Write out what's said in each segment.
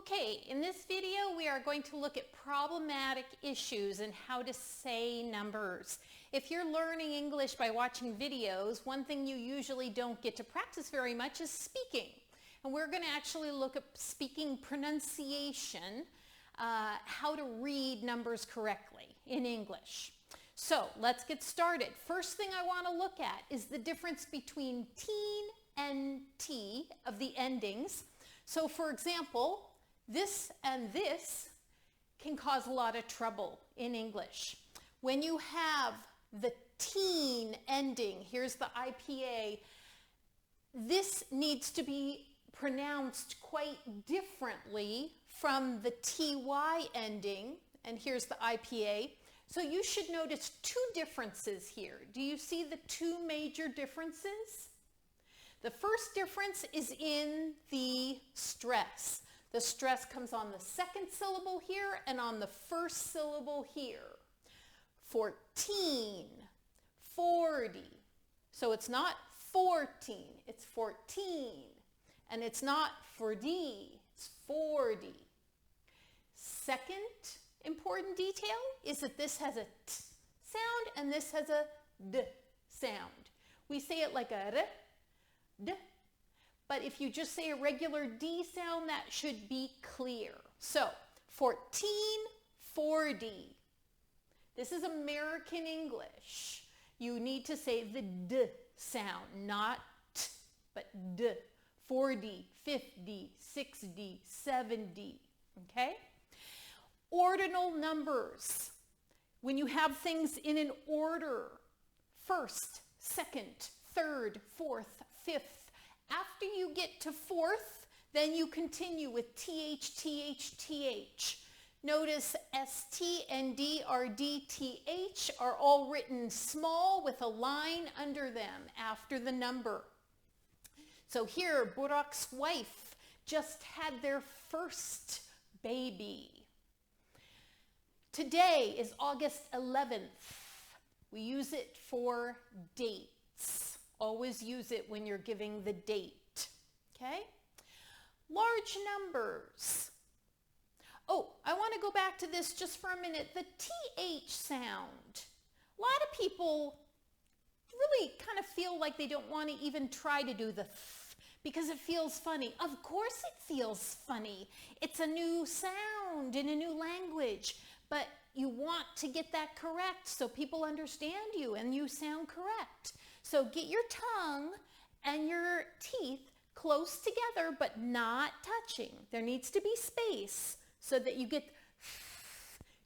Okay, in this video we are going to look at problematic issues and how to say numbers. If you're learning English by watching videos, one thing you usually don't get to practice very much is speaking. And we're going to actually look at speaking pronunciation, how to read numbers correctly in English. So let's get started. First thing I want to look at is the difference between teen and T of the endings. So for example, this and this can cause a lot of trouble in English. When you have the teen ending, here's the IPA, this needs to be pronounced quite differently from the TY ending, and here's the IPA. So you should notice two differences here. Do you see the two major differences? The first difference is in the stress. The stress comes on the second syllable here and on the first syllable here. 14, 40. So it's not 14, it's 14. And it's not 40, it's 40. Second important detail is that this has a T sound and this has a D sound. We say it like a R, D. But if you just say a regular D sound, that should be clear. So, 1440. This is American English. You need to say the D sound, not T, but D. 40, 50, 60, 70. Okay? Ordinal numbers. When you have things in an order, first, second, third, fourth, fifth. After you get to fourth, then you continue with TH, TH, TH. Notice ST and DRD, are all written small with a line under them after the number. So here, Burak's wife just had their first baby. Today is August 11th. We use it for dates. Always use it when you're giving the date, okay? Large numbers. Oh, I want to go back to this just for a minute. The TH sound. A lot of people really kind of feel like they don't want to even try to do the th because it feels funny. Of course it feels funny. It's a new sound in a new language, but you want to get that correct so people understand you and you sound correct. So get your tongue and your teeth close together, but not touching. There needs to be space so that you get,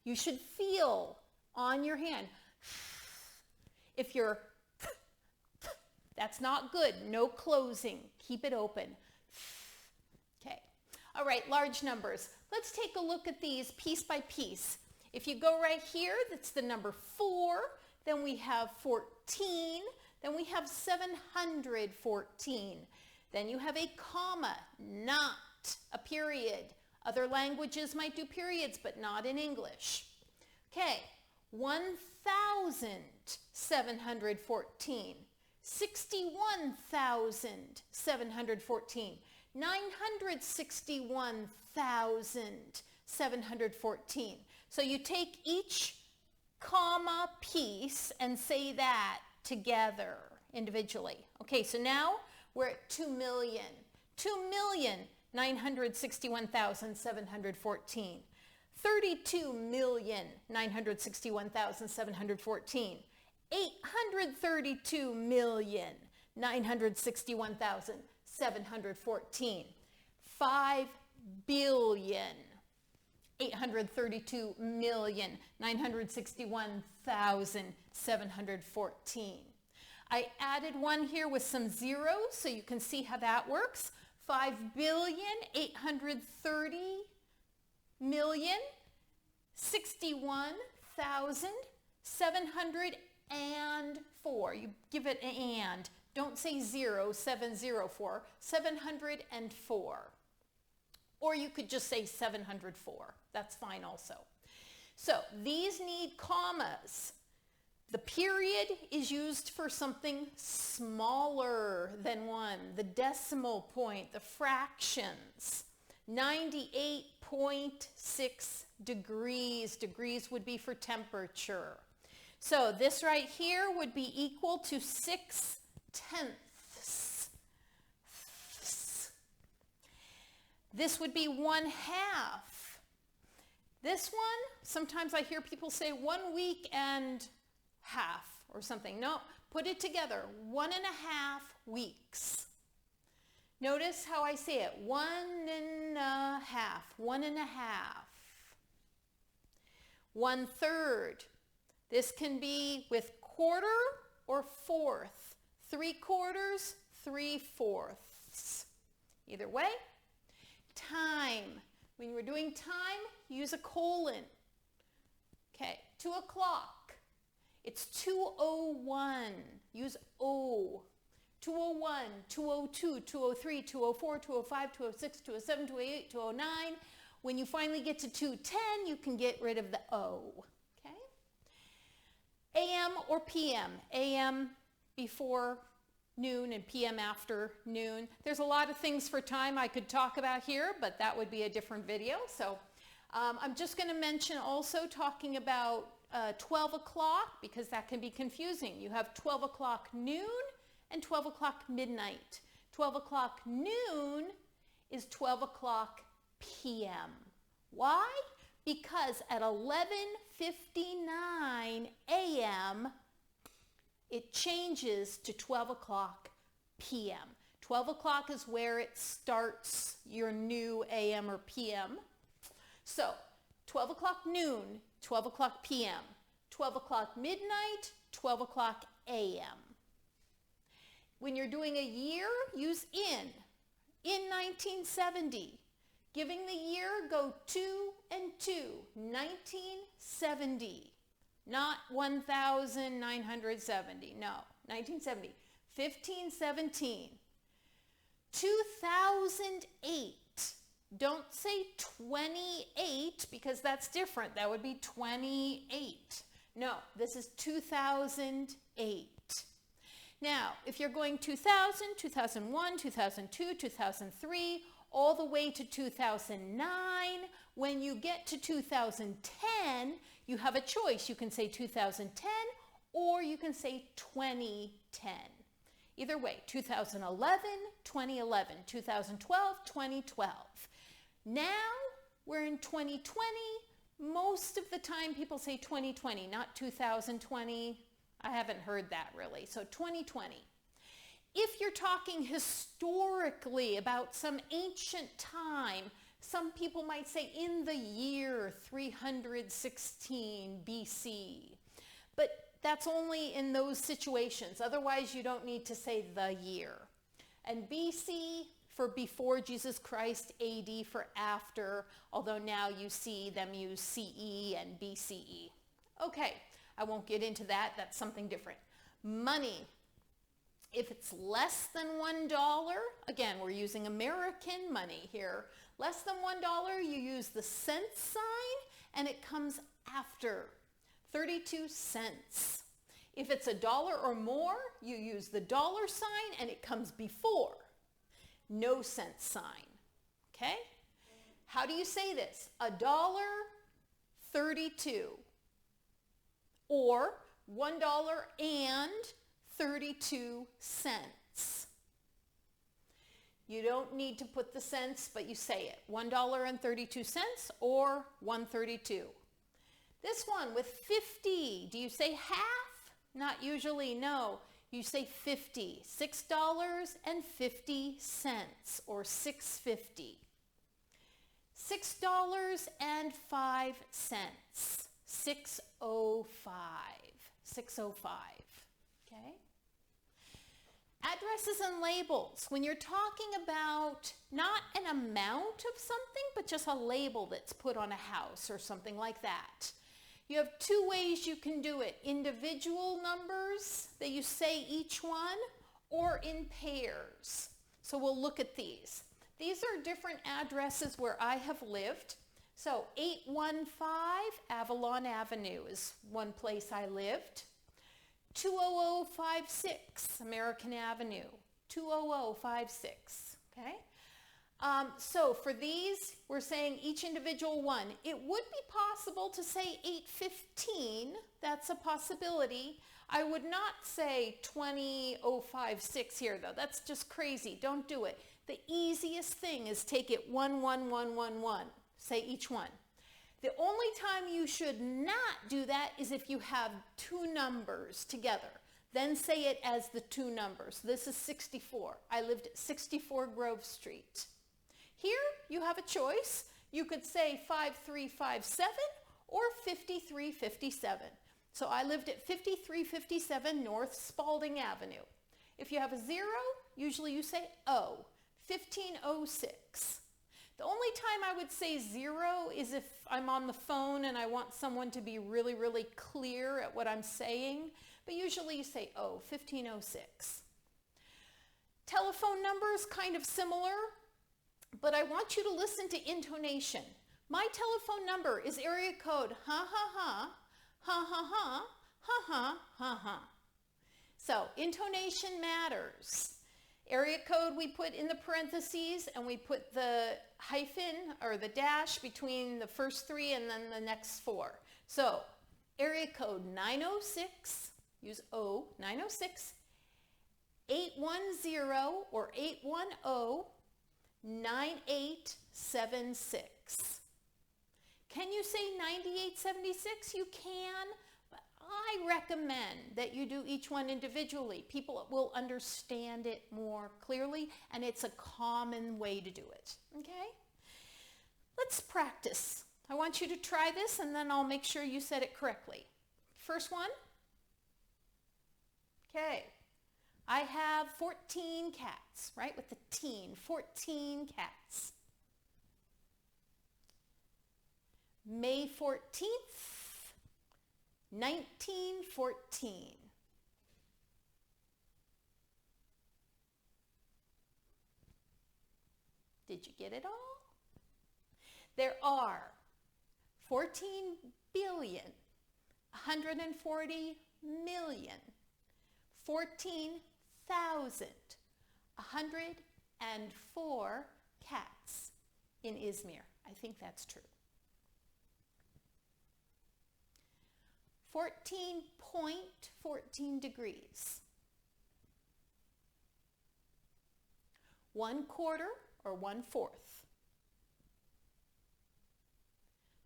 you should feel on your hand. If you're, that's not good. No closing. Keep it open. Okay. All right, large numbers. Let's take a look at these piece by piece. If you go right here, that's the number 4. Then we have 14. Then we have 714. Then you have a comma, not a period. Other languages might do periods, but not in English. Okay, 1,714, 61,714, 961,714. So you take each comma piece and say that together individually. Okay, so now we're at 2 million. 2,961,714. 32,961,714. 832,961,714. 5,832,961,714. I added one here with some zeros so you can see how that works. 5,830,061,704. You give it an and. Don't say 0, 704, 704. Or you could just say 704. That's fine also. So these need commas. The period is used for something smaller than 1, the decimal point, the fractions. 98.6 degrees. Degrees would be for temperature. So this right here would be equal to 6/10. This would be 1/2. This one, sometimes I hear people say 1 week and half or something. No, put it together, 1.5 weeks. Notice how I say it, 1.5, 1.5. 1/3. This can be with quarter or fourth. 3/4, 3/4. Either way. Time. When we're doing time, use a colon. Okay, 2 o'clock. It's 2:01. Use O. 2:01, 2:02, 2:03, 2:04, 2:05, 2:06, 2:07, 2:08, 2:09. When you finally get to 2:10, you can get rid of the O. Okay? AM or PM. AM before noon and PM after noon. There's a lot of things for time I could talk about here, but that would be a different video. So I'm just going to mention also talking about 12 o'clock because that can be confusing. You have 12 o'clock noon and 12 o'clock midnight. 12 o'clock noon is 12 o'clock p.m. Why? Because at 11:59 a.m. it changes to 12 o'clock p.m. 12 o'clock is where it starts your new a.m. or p.m. So 12 o'clock noon, 12 o'clock p.m. 12 o'clock midnight, 12 o'clock a.m. When you're doing a year, use in. In 1970. Giving the year, go 2 and 2. 1970. Not 1970. No, 1970. 1517. 2008. Don't say 28 because that's different. That would be 28. No, this is 2008. Now, if you're going 2000, 2001, 2002, 2003, all the way to 2009, when you get to 2010, you have a choice. You can say 2010 or you can say 2010. Either way, 2011, 2011, 2012, 2012. Now we're in 2020. Most of the time people say 2020, not 2020. I haven't heard that really. So 2020. If you're talking historically about some ancient time, some people might say in the year 316 BC. But that's only in those situations. Otherwise, you don't need to say the year. And BC for before Jesus Christ, AD for after, although now you see them use CE and BCE. Okay, I won't get into that. That's something different. Money. If it's less than $1, again, we're using American money here. Less than $1, you use the cent sign and it comes after. 32 cents. If it's $1 or more, you use the dollar sign and it comes before. No cent sign. Okay? How do you say this? $1.32 or $1.32. You don't need to put the cents, but you say it. $1.32 or 132. This one with 50, do you say half? Not usually, no. You say 50. $6.50 or $6.50. $6.05. 605. 605. Okay? Addresses and labels. When you're talking about not an amount of something, but just a label that's put on a house or something like that. You have two ways you can do it. Individual numbers that you say each one, or in pairs. So we'll look at these. These are different addresses where I have lived. So 815 Avalon Avenue is one place I lived. 20056 American Avenue. 20056. Okay? So for these, we're saying each individual one. It would be possible to say 815. That's a possibility. I would not say 20056 here though. That's just crazy. Don't do it. The easiest thing is take it 11111. Say each one. The only time you should not do that is if you have two numbers together. Then say it as the two numbers. This is 64. I lived at 64 Grove Street. Here you have a choice. You could say 5357 or 5357. So I lived at 5357 North Spalding Avenue. If you have a 0, usually you say O, 1506. The only time I would say 0 is if I'm on the phone and I want someone to be really, really clear at what I'm saying. But usually you say O, 1506. Telephone numbers, kind of similar, but I want you to listen to intonation. My telephone number is area code ha ha ha, ha ha ha, ha ha ha ha. So intonation matters. Area code we put in the parentheses and we put the hyphen or the dash between the first 3 and then the next 4. So area code 906, use O, 906, 810 or 810, 9876. Can you say 9876? You can, but I recommend that you do each one individually. People will understand it more clearly, and it's a common way to do it, okay? Let's practice. I want you to try this, and then I'll make sure you said it correctly. First one. Okay. I have 14 cats, right, with the teen, 14 cats. May 14th, 1914. Did you get it all? There are 14 billion, 140 million, 14,104 cats in Izmir. I think that's true. 14.14 degrees. 1/4 or 1/4.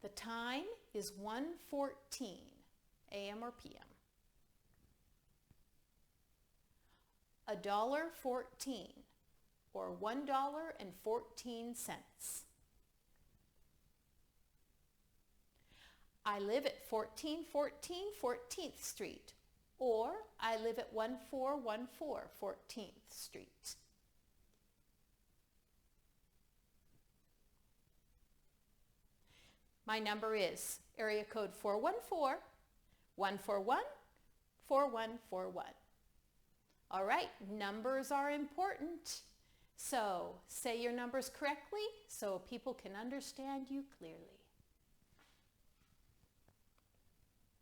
The time is 1:14 a.m. or p.m. $1.14 or $1.14. I live at 1414 14th Street, or I live at 1414 14th Street. My number is area code 414-141-4141. All right, numbers are important. So say your numbers correctly so people can understand you clearly.